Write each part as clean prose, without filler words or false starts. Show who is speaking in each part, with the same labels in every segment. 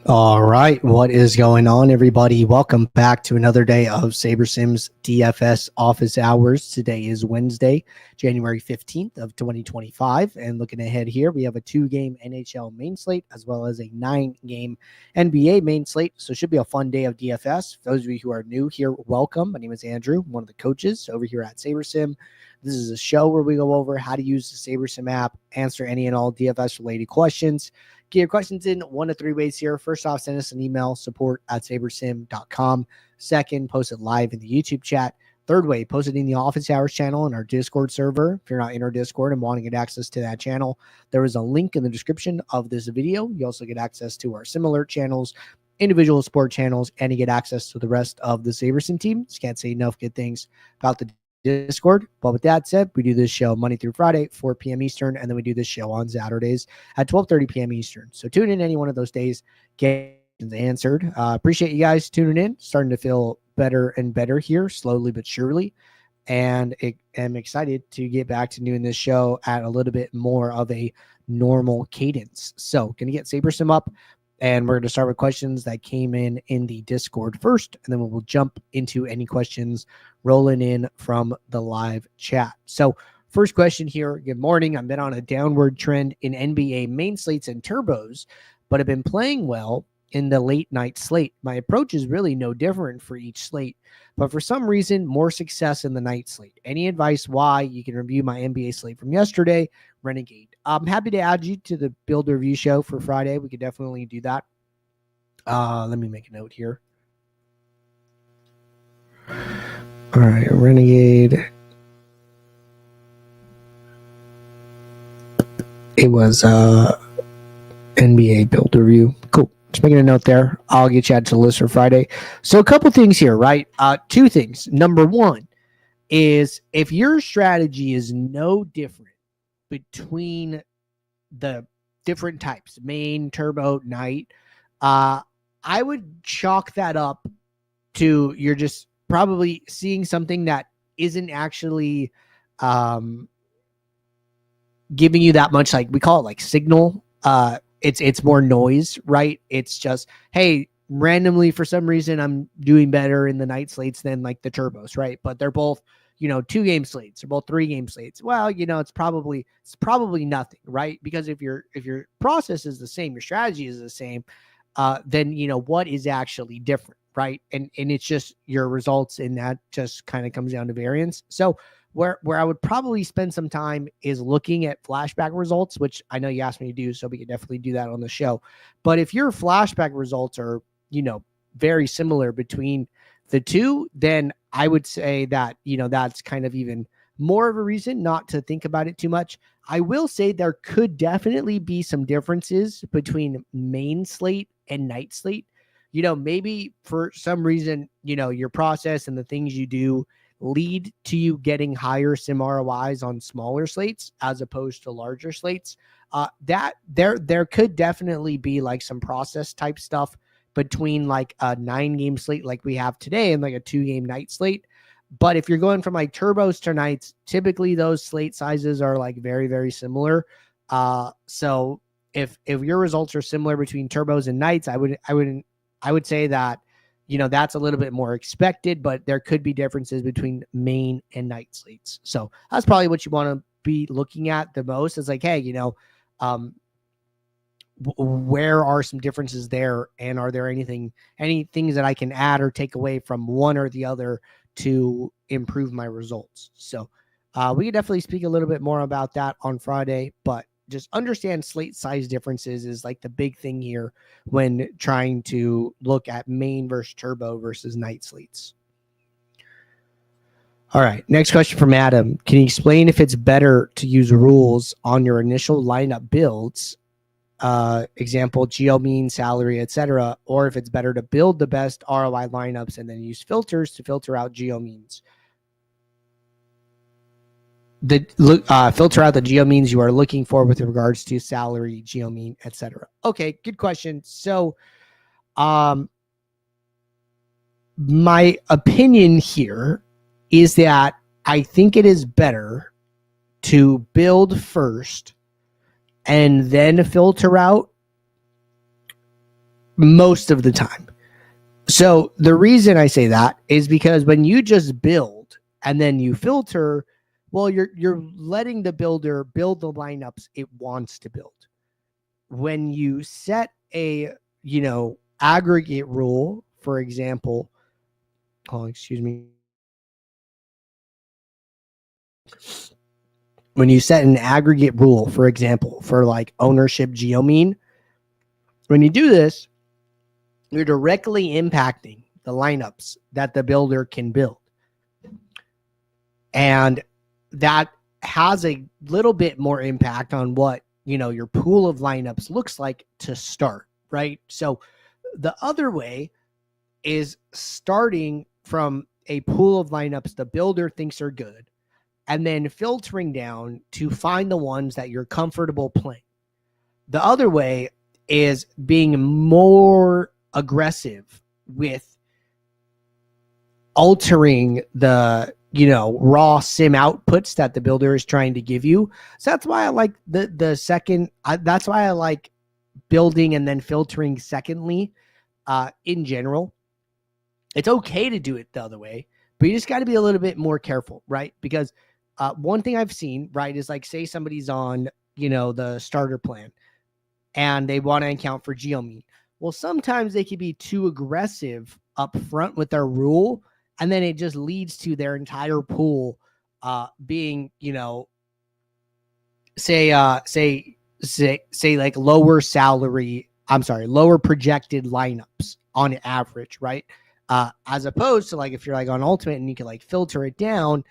Speaker 1: All right, what is going on, everybody? Welcome back to another day of SaberSim's DFS office hours. Today is Wednesday, January 15th of 2025, and looking ahead here, we have a 2-game NHL main slate as well as a 9-game NBA main slate, so it should be a fun day of DFS. For those of you who are new here, welcome. My name is Andrew, one of the coaches over here at SaberSim. This is a show where we go over how to use the SaberSim app, answer any and all DFS-related questions. Get your questions in 1 of 3 ways here. First off, send us an email, support@sabersim.com. Second, post it live in the YouTube chat. Third way, post it in the office hours channel in our Discord server. If you're not in our Discord and want to get access to that channel, there is a link in the description of this video. You also get access to our similar channels, individual sport channels, and you get access to the rest of the SaberSim team. Just can't say enough good things about the Discord. But with that said, we do this show Monday through Friday, 4 p.m. Eastern, and then we do this show on Saturdays at 12:30 p.m. Eastern. So tune in any one of those days, get answered. Appreciate you guys tuning in. Starting to feel better and better here, slowly but surely. And I'm excited to get back to doing this show at a little bit more of a normal cadence. So going to get SaberSim up, and we're going to start with questions that came in the Discord first, and then we'll jump into any questions rolling in from the live chat. So first question here. Good morning. I've been on a downward trend in NBA main slates and turbos, but have been playing well in the late night slate. My approach is really no different for each slate, but for some reason, more success in the night slate. Any advice why? You can review my NBA slate from yesterday, Renegade. I'm happy to add you to the build review show for Friday. We could definitely do that. Let me make a note here. All right, Renegade. It was NBA build review. Cool. Just making a note there. I'll get you added to the list for Friday. So a couple things here, right? 2 things. Number 1 is if your strategy is no different between the different types, main, turbo, night, I would chalk that up to you're just probably seeing something that isn't actually giving you that much, like we call it like signal. It's more noise, right? It's just, hey, randomly for some reason I'm doing better in the night slates than like the turbos, right? But they're both, 2-game slates. They're both 3-game slates. Well, it's probably nothing, right? Because if your process is the same, your strategy is the same, then what is actually different, right? And it's just your results, and that just kind of comes down to variance. So where I would probably spend some time is looking at flashback results, which I know you asked me to do, so we could definitely do that on the show. But if your flashback results are, very similar between the two, then I would say that, that's kind of even more of a reason not to think about it too much. I will say there could definitely be some differences between main slate and night slate. Maybe for some reason, your process and the things you do lead to you getting higher sim ROIs on smaller slates as opposed to larger slates. That there could definitely be like some process type stuff between like a 9-game slate like we have today and like a 2-game night slate. But if you're going from like turbos to nights, typically those slate sizes are like very, very similar. So if your results are similar between turbos and nights, I would say that, that's a little bit more expected, but there could be differences between main and night slates. So that's probably what you want to be looking at the most. Is like, hey, where are some differences there, and are there any things that I can add or take away from one or the other to improve my results? So we can definitely speak a little bit more about that on Friday, but just understand slate size differences is like the big thing here when trying to look at main versus turbo versus night slates. All right, next question from Adam. Can you explain if it's better to use rules on your initial lineup builds, example, geomean, salary, etc., or if it's better to build the best ROI lineups and then use filters to filter out geomeans? Filter out the geomeans you are looking for with regards to salary, geomean, etc. Okay, good question. So, my opinion here is that I think it is better to build first and then filter out most of the time. So the reason I say that is because when you just build and then you filter, well, you're letting the builder build the lineups it wants to build. When you set a, aggregate rule, for example, when you set an aggregate rule, for example, for like ownership geomean, when you do this, you're directly impacting the lineups that the builder can build. And that has a little bit more impact on what, your pool of lineups looks like to start, right? So the other way is starting from a pool of lineups the builder thinks are good, and then filtering down to find the ones that you're comfortable playing. The other way is being more aggressive with altering the, raw sim outputs that the builder is trying to give you. So that's why I like the second. That's why I like building and then filtering secondly. In general, it's okay to do it the other way, but you just got to be a little bit more careful, right? Because one thing I've seen, right, is like, say somebody's on, the starter plan and they want to account for geomean. Well, sometimes they can be too aggressive up front with their rule, and then it just leads to their entire pool being, say like lower projected lineups on average, right? As opposed to like if you're like on ultimate and you can like filter it down,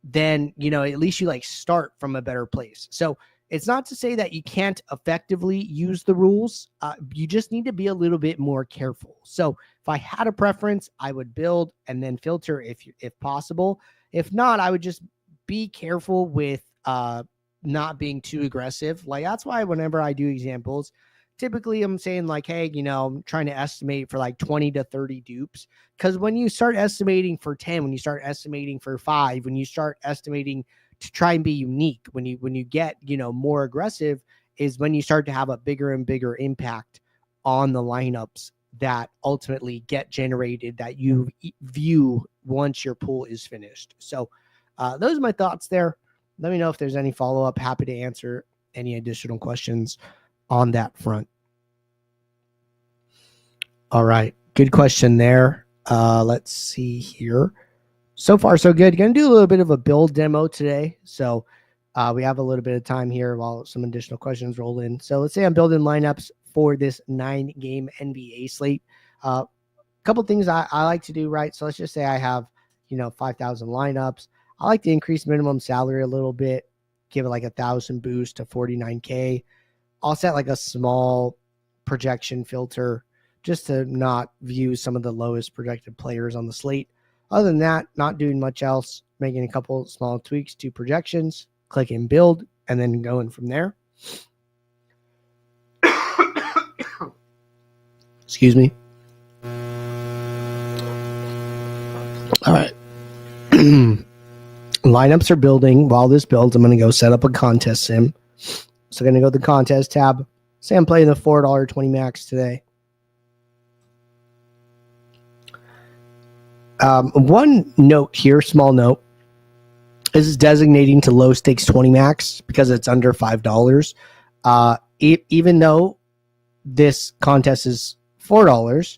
Speaker 1: then at least you like start from a better place. So it's not to say that you can't effectively use the rules. You just need to be a little bit more careful. So if I had a preference, I would build and then filter if possible. If not, I would just be careful with not being too aggressive. Like that's why whenever I do examples, typically I'm saying like, hey, I'm trying to estimate for like 20 to 30 dupes. Because when you start estimating for 10, when you start estimating for 5, when you start estimating to try and be unique, when you get, more aggressive, is when you start to have a bigger and bigger impact on the lineups that ultimately get generated that you view once your pool is finished. So those are my thoughts there. Let me know if there's any follow-up. Happy to answer any additional questions on that front. All right. Good question there. Let's see here. So far, so good. Going to do a little bit of a build demo today. So we have a little bit of time here while some additional questions roll in. So let's say I'm building lineups for this 9-game NBA slate. A couple things I like to do, right? So let's just say I have, 5,000 lineups. I like to increase minimum salary a little bit, give it like 1,000 boost to 49K. I'll set like a small projection filter just to not view some of the lowest projected players on the slate. Other than that, not doing much else, making a couple small tweaks to projections, clicking build, and then going from there. Excuse me. All right. Lineups are building. While this builds, I'm going to go set up a contest sim. So I'm going to go to the contest tab. Say I'm playing the $4.20 max today. One note here, small note, is designating to low stakes 20 max because it's under $5. Even though this contest is $4,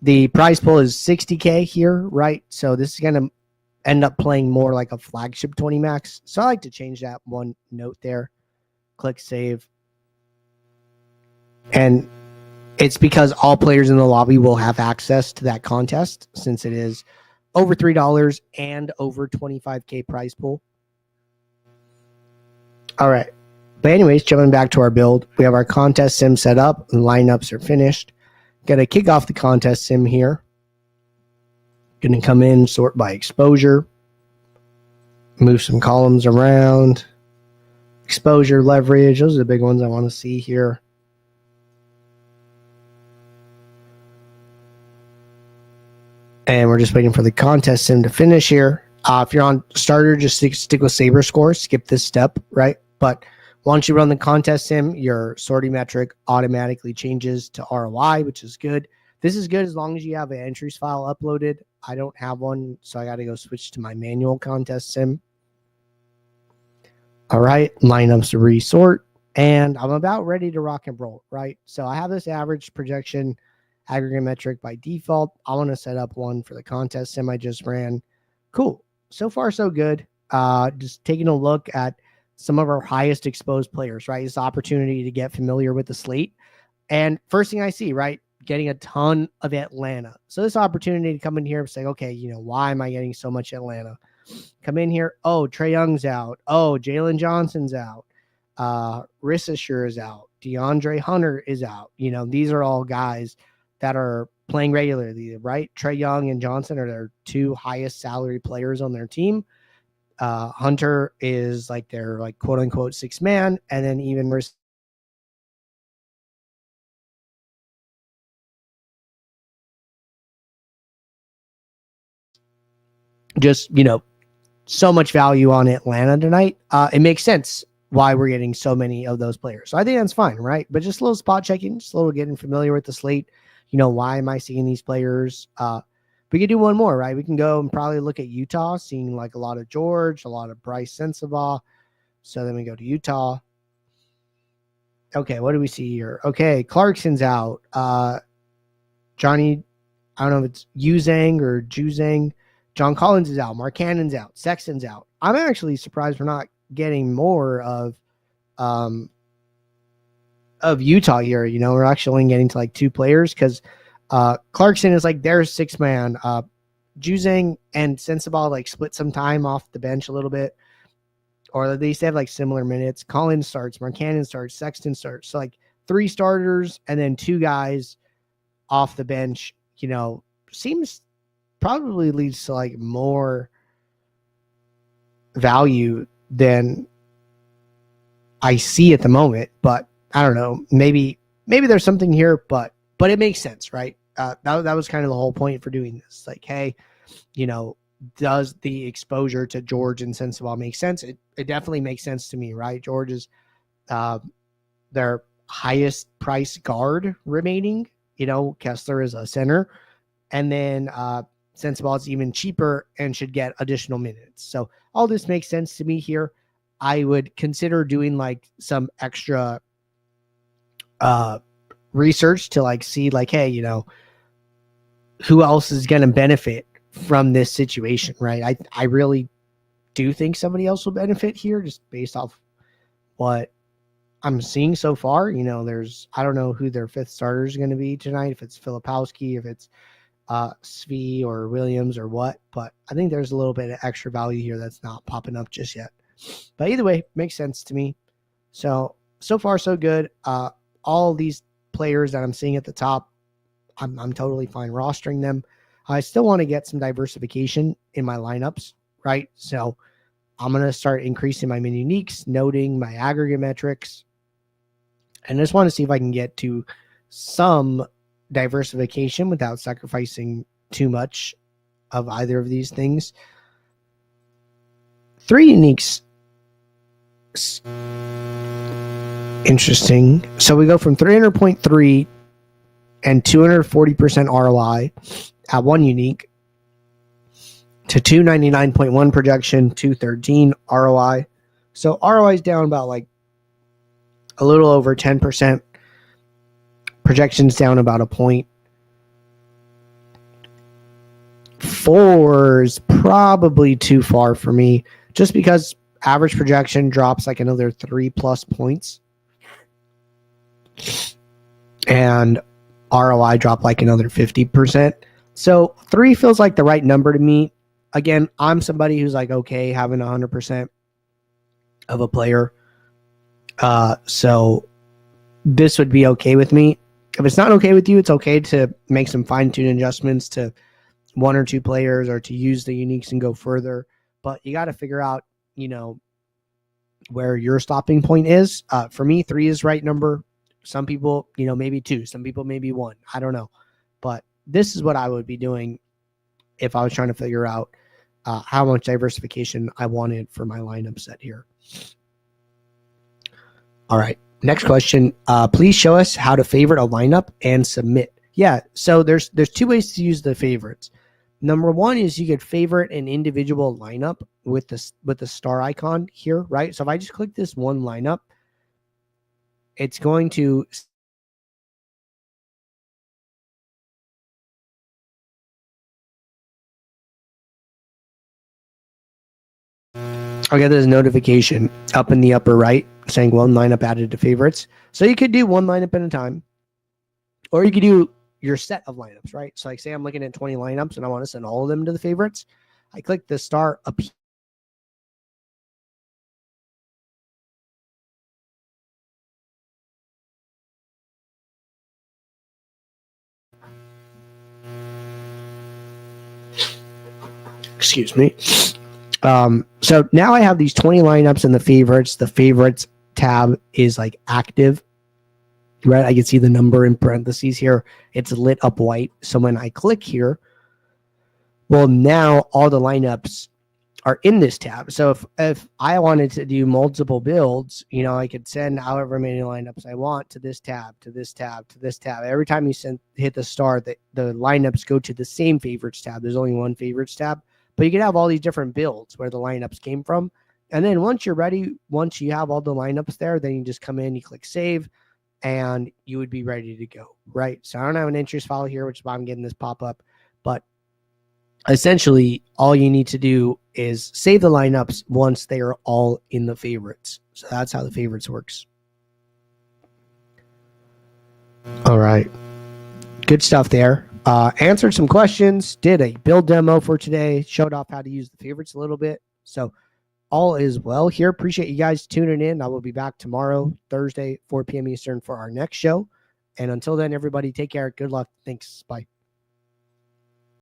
Speaker 1: the prize pool is 60K here, right? So this is going to end up playing more like a flagship 20 max. So I like to change that one note there. Click save. And it's because all players in the lobby will have access to that contest since it is over $3 and over 25K prize pool. All right. But anyways, jumping back to our build, we have our contest sim set up and lineups are finished. Got to kick off the contest sim here. Going to come in, sort by exposure, move some columns around, exposure, leverage. Those are the big ones I want to see here. And we're just waiting for the contest sim to finish here. If you're on starter, just stick with Saber score. Skip this step, right? But Once you run the contest sim, your sorting metric automatically changes to ROI, which is good. This is good as long as you have an entries file uploaded. I don't have one, so I got to go switch to my manual contest sim. All right, lineups resort, and I'm about ready to rock and roll, right? So I have this average projection aggregate metric by default. I want to set up one for the contest sim I just ran. Cool. So far, so good. Just taking a look at some of our highest exposed players, right? This opportunity to get familiar with the slate. And first thing I see, right, getting a ton of Atlanta. So this opportunity to come in here and say, okay, why am I getting so much Atlanta? Come in here. Oh, Trae Young's out. Oh, Jalen Johnson's out. Rissasher is out. DeAndre Hunter is out. These are all guys that are playing regularly, right? Trae Young and Johnson are their two highest salary players on their team. Hunter is like their quote unquote sixth man, and then even just so much value on Atlanta tonight. It makes sense why we're getting so many of those players. So I think that's fine, right? But just a little spot checking, just a little getting familiar with the slate. Why am I seeing these players? We could do one more, right? We can go and probably look at Utah, seeing a lot of George, a lot of Bryce Sensabaugh. So then we go to Utah. Okay, what do we see here? Okay, Clarkson's out. Johnny, I don't know if it's Uzang or Juzang. John Collins is out. Mark Cannon's out. Sexton's out. I'm actually surprised we're not getting more of Utah here. We're actually only getting to 2 players because Clarkson is their 6th man. Juzang and Sensabaugh split some time off the bench a little bit, or they have similar minutes. Collins starts, Mark Cannon starts, Sexton starts. So 3 starters and then 2 guys off the bench. Seems probably leads to more value than I see at the moment, but I don't know. Maybe there's something here, but it makes sense, right? That was kind of the whole point for doing this. Hey, does the exposure to George and Sensabaugh make sense? It definitely makes sense to me, right? George is their highest price guard remaining. Kessler is a center, and then Sensabaugh is even cheaper and should get additional minutes. So all this makes sense to me here. I would consider doing some extra research to see hey, who else is going to benefit from this situation, right? I really do think somebody else will benefit here just based off what I'm seeing so far. I don't know who their 5th starter is going to be tonight, if it's Filipowski, if it's Svi or Williams or what, but I think there's a little bit of extra value here that's not popping up just yet. But either way, makes sense to me. So far so good. All these players that I'm seeing at the top, I'm totally fine rostering them. I still want to get some diversification in my lineups, right? So I'm going to start increasing my min uniques, noting my aggregate metrics, and I just want to see if I can get to some diversification without sacrificing too much of either of these things. 3 uniques. Interesting. So we go from 300.3 and 240% ROI at 1 unique to 299.1 projection, 213 ROI. So ROI is down about a little over 10%. Projections down about a point. 4 is probably too far for me just because average projection drops another 3+ points. And ROI dropped another 50%. So 3 feels like the right number to me. Again, I'm somebody who's okay having 100% of a player. So this would be okay with me. If it's not okay with you, it's okay to make some fine-tune adjustments to 1 or 2 players or to use the uniques and go further. But you got to figure out, where your stopping point is. For me, 3 is right number. Some people, maybe 2. Some people maybe 1. I don't know. But this is what I would be doing if I was trying to figure out how much diversification I wanted for my lineup set here. All right. Next question. Please show us how to favorite a lineup and submit. Yeah. So there's two ways to use the favorites. Number one is you could favorite an individual lineup with the star icon here, right? So if I just click this one lineup, it's going to I'll get this notification up in the upper right saying one lineup added to favorites. So you could do one lineup at a time, or you could do your set of lineups, right? So like say I'm looking at 20 lineups and I want to send all of them to the favorites. I click the star up here. Excuse me. So now I have these 20 lineups in the favorites. The favorites tab is like active, right? I can see the number in parentheses here. It's lit up white. So when I click here, well, now all the lineups are in this tab. So if I wanted to do multiple builds, I could send however many lineups I want to this tab, to this tab, to this tab. Every time you hit the star, the lineups go to the same favorites tab. There's only one favorites tab, but you can have all these different builds where the lineups came from. And then once you're ready, once you have all the lineups there, then you just come in, you click save, and you would be ready to go, right? So I don't have an interest file here, which is why I'm getting this pop-up, but essentially all you need to do is save the lineups once they are all in the favorites. So that's how the favorites works. All right. Good stuff there. Answered some questions, did a build demo for today, showed off how to use the favorites a little bit. So all is well here. Appreciate you guys tuning in. I will be back tomorrow, Thursday, 4 p.m. Eastern for our next show. And until then, everybody take care. Good luck. Thanks. Bye.